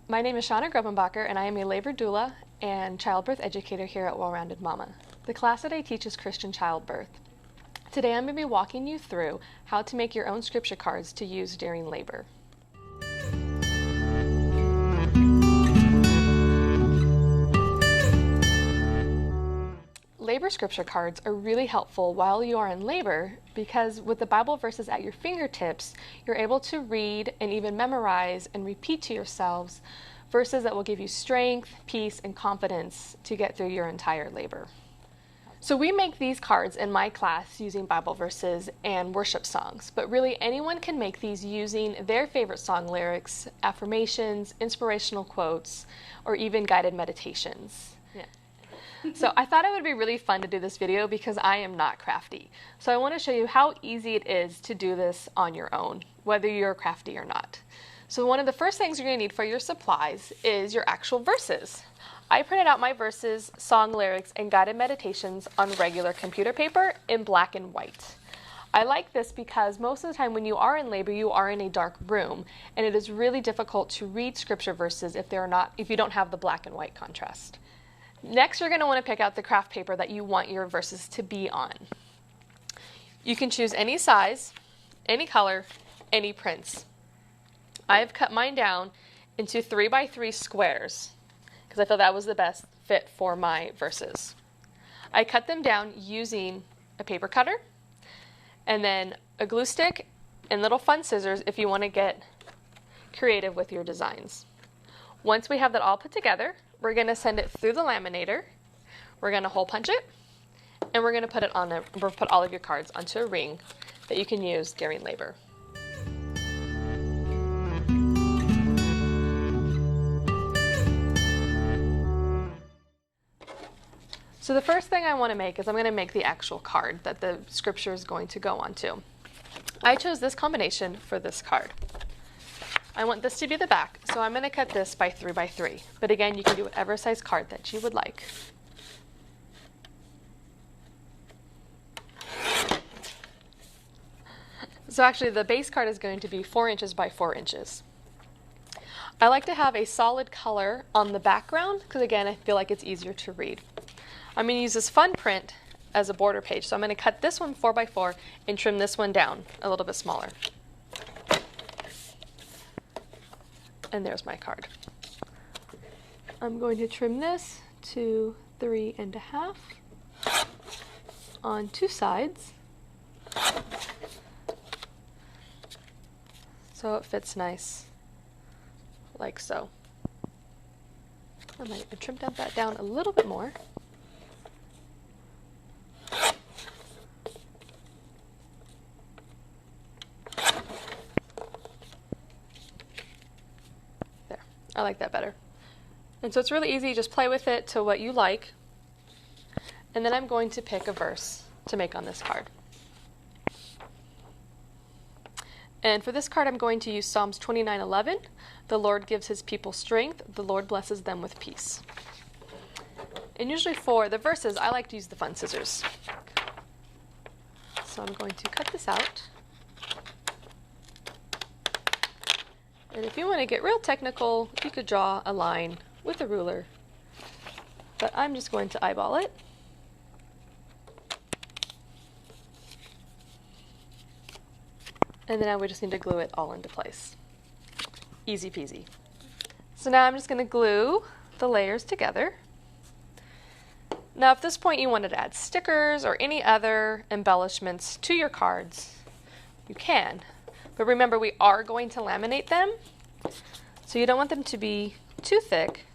My name is Shanna Groppenbacher, and I am a labor doula and childbirth educator here at Well Rounded Momma. The class that I teach is Christian childbirth. Today I'm going to be walking you through how to make your own scripture cards to use during labor. Labor scripture cards are really helpful while you are in labor because with the Bible verses at your fingertips, you're able to read and even memorize and repeat to yourselves verses that will give you strength, peace, and confidence to get through your entire labor. So we make these cards in my class using Bible verses and worship songs, but really anyone can make these using their favorite song lyrics, affirmations, inspirational quotes, or even guided meditations. So I thought it would be really fun to do this video because I am not crafty. So I want to show you how easy it is to do this on your own, whether you're crafty or not. So one of the first things you're going to need for your supplies is your actual verses. I printed out my verses, song lyrics, and guided meditations on regular computer paper in black and white. I like this because most of the time when you are in labor, you are in a dark room, and it is really difficult to read scripture verses if you don't have the black and white contrast. Next, you're going to want to pick out the craft paper that you want your verses to be on. You can choose any size, any color, any prints. I have cut mine down into 3x3 squares because I feel that was the best fit for my verses. I cut them down using a paper cutter and then a glue stick and little fun scissors if you want to get creative with your designs. Once we have that all put together, we're going to send it through the laminator, we're going to hole punch it, and we're going to put all of your cards onto a ring that you can use during labor. So the first thing I want to make is I'm going to make the actual card that the scripture is going to go onto. I chose this combination for this card. I want this to be the back, so I'm going to cut this by 3x3. But again, you can do whatever size card that you would like. So actually, the base card is going to be 4 inches by 4 inches. I like to have a solid color on the background because again, I feel like it's easier to read. I'm going to use this fun print as a border page, so I'm going to cut this one 4x4 and trim this one down a little bit smaller. And there's my card. I'm going to trim this to 3.5 on 2 sides so it fits nice like so. I might trim that down a little bit more. I like that better. And so it's really easy, just play with it to what you like. And then I'm going to pick a verse to make on this card. And for this card, I'm going to use Psalms 29:11. The Lord gives his people strength. The Lord blesses them with peace. And usually for the verses, I like to use the fun scissors. So I'm going to cut this out. And if you want to get real technical, you could draw a line with a ruler. But I'm just going to eyeball it. And then I would just need to glue it all into place. Easy peasy. So now I'm just going to glue the layers together. Now at this point you wanted to add stickers or any other embellishments to your cards, you can. But remember, we are going to laminate them, so you don't want them to be too thick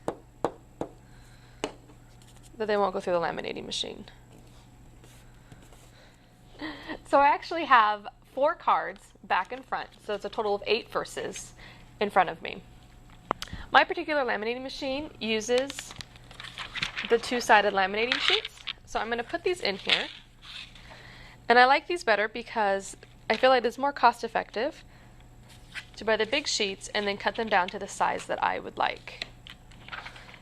that they won't go through the laminating machine. So I actually have 4 cards back and front, so it's a total of 8 verses in front of me. My particular laminating machine uses the 2-sided laminating sheets, so I'm going to put these in here. And I like these better because I feel like it's more cost effective to buy the big sheets and then cut them down to the size that I would like.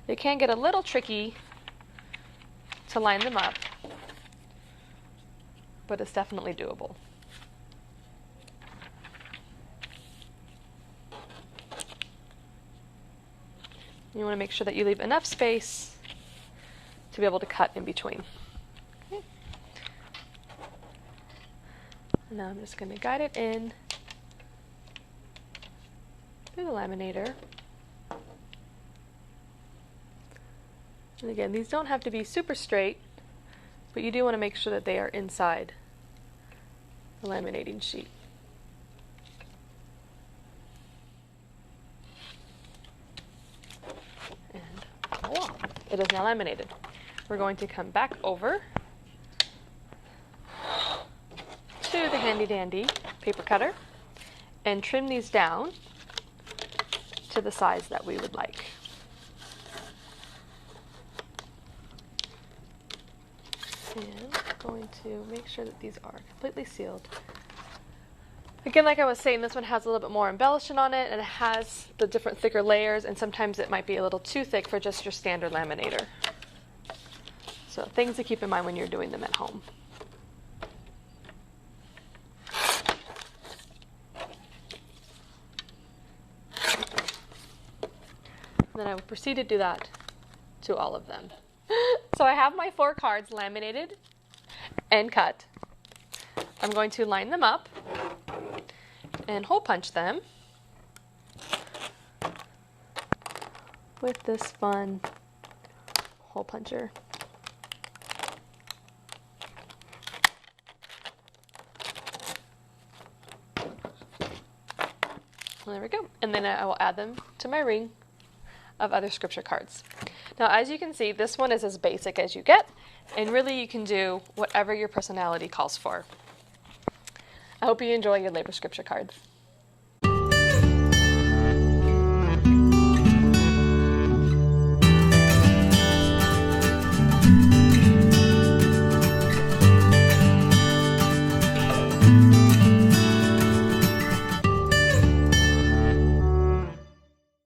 It can get a little tricky to line them up, but it's definitely doable. You want to make sure that you leave enough space to be able to cut in between. Okay. Now I'm just going to guide it in through the laminator. And again, these don't have to be super straight, but you do want to make sure that they are inside the laminating sheet. And voila, it is now laminated. We're going to come back over to the handy dandy paper cutter and trim these down to the size that we would like. And I'm going to make sure that these are completely sealed. Again, like I was saying, this one has a little bit more embellishment on it, and it has the different thicker layers, and sometimes it might be a little too thick for just your standard laminator. So things to keep in mind when you're doing them at home. And then I will proceed to do that to all of them. So I have my 4 cards laminated and cut. I'm going to line them up and hole punch them with this fun hole puncher. And there we go. And then I will add them to my ring of other scripture cards. Now, as you can see, this one is as basic as you get, and really you can do whatever your personality calls for. I hope you enjoy your labor scripture cards.